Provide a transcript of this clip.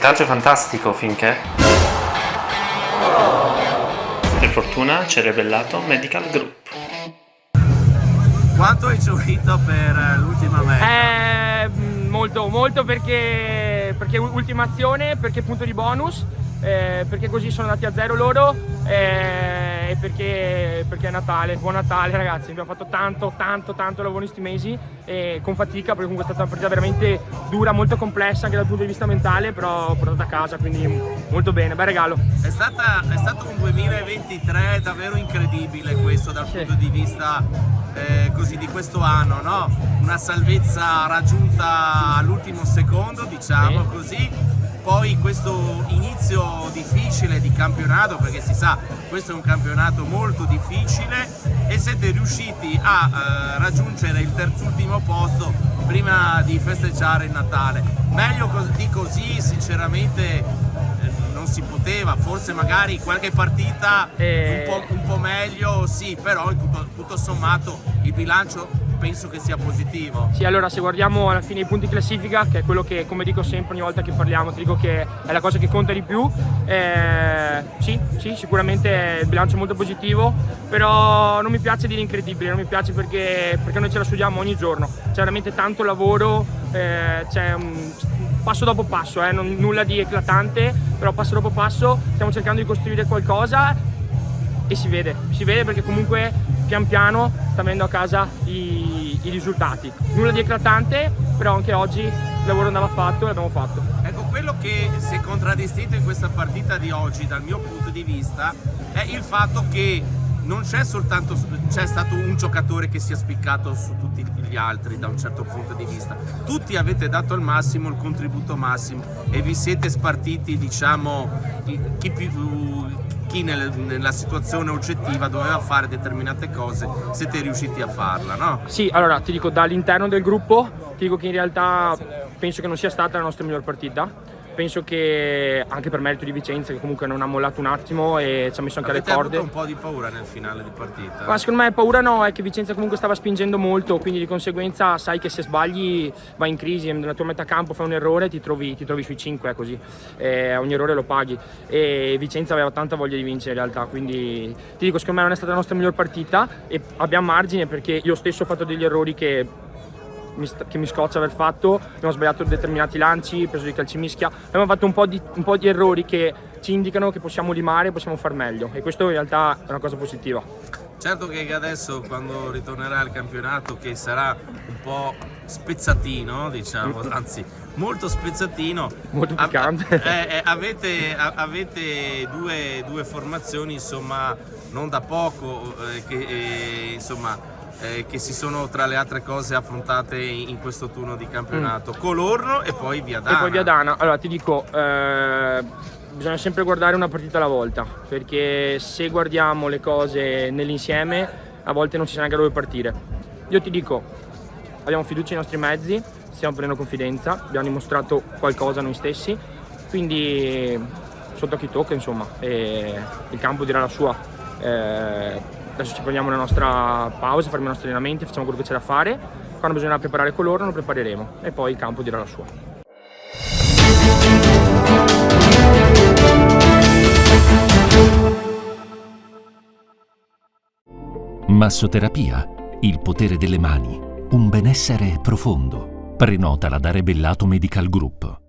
voltaggio fantastico finché... Per fortuna ci è rivelato Medical Group. Quanto hai gioito per l'ultima meta? Molto perché ultimazione, perché punto di bonus, perché così sono andati a zero loro e perché è Natale. Buon Natale ragazzi, abbiamo fatto tanto lavoro in questi mesi e con fatica, perché comunque è stata una partita veramente dura, molto complessa anche dal punto di vista mentale, però portata a casa, quindi molto bene, bel regalo. È stato un 2023 davvero incredibile questo dal punto di vista così di questo anno, no? Una salvezza raggiunta all'ultimo secondo, diciamo così, poi questo inizio difficile di campionato, perché si sa, questo è un campionato molto difficile e siete riusciti a raggiungere il terzultimo posto prima di festeggiare il Natale. Meglio di così sinceramente non si poteva, forse magari qualche partita un po' meglio, sì, però tutto sommato il bilancio penso che sia positivo. Sì, allora se guardiamo alla fine i punti classifica, che è quello che, come dico sempre ogni volta che parliamo, ti dico che è la cosa che conta di più, sì, sicuramente il bilancio è molto positivo, però non mi piace dire incredibile, non mi piace perché noi ce la studiamo ogni giorno, c'è veramente tanto lavoro, c'è passo dopo passo, nulla di eclatante, però passo dopo passo stiamo cercando di costruire qualcosa e si vede perché comunque pian piano sta venendo a casa i risultati. Nulla di eclatante, però anche oggi il lavoro andava fatto e l'abbiamo fatto. Ecco, quello che si è contraddistinto in questa partita di oggi dal mio punto di vista è il fatto che non c'è soltanto, c'è stato un giocatore che si è spiccato su tutti gli altri da un certo punto di vista. Tutti avete dato al massimo il contributo massimo e vi siete spartiti, diciamo, chi nella situazione oggettiva doveva fare determinate cose, siete riusciti a farla, no? Sì, allora ti dico dall'interno del gruppo, ti dico che in realtà penso che non sia stata la nostra miglior partita. Penso che anche per merito di Vicenza, che comunque non ha mollato un attimo e ci ha messo anche alle corde. Avete avuto un po' di paura nel finale di partita? Ma secondo me paura no, è che Vicenza comunque stava spingendo molto, quindi di conseguenza sai che se sbagli vai in crisi, nella tua metà campo fai un errore ti trovi sui 5, è così, ogni errore lo paghi e Vicenza aveva tanta voglia di vincere in realtà, quindi ti dico secondo me non è stata la nostra miglior partita e abbiamo margine perché io stesso ho fatto degli errori che mi scoccia aver fatto, abbiamo sbagliato determinati lanci, preso dei calci mischia, abbiamo fatto un po' di errori che ci indicano che possiamo limare, possiamo far meglio e questo in realtà è una cosa positiva. Certo che adesso quando ritornerà al campionato, che sarà un po' spezzatino, diciamo, anzi molto spezzatino, molto piccante, avete due formazioni insomma non da poco che si sono tra le altre cose affrontate in questo turno di campionato, Colorno e poi Viadana. Allora ti dico, bisogna sempre guardare una partita alla volta, perché se guardiamo le cose nell'insieme a volte non si sa neanche dove partire. Io ti dico, abbiamo fiducia nei nostri mezzi, stiamo prendendo confidenza, abbiamo dimostrato qualcosa noi stessi, quindi sotto a chi tocca insomma, e il campo dirà la sua. Adesso ci prendiamo la nostra pausa, faremo i nostri allenamenti, facciamo quello che c'è da fare, quando bisognerà preparare Colorno lo prepareremo e poi il campo dirà la sua. Massoterapia, il potere delle mani, un benessere profondo. Prenotala da Rebellato Medical Group.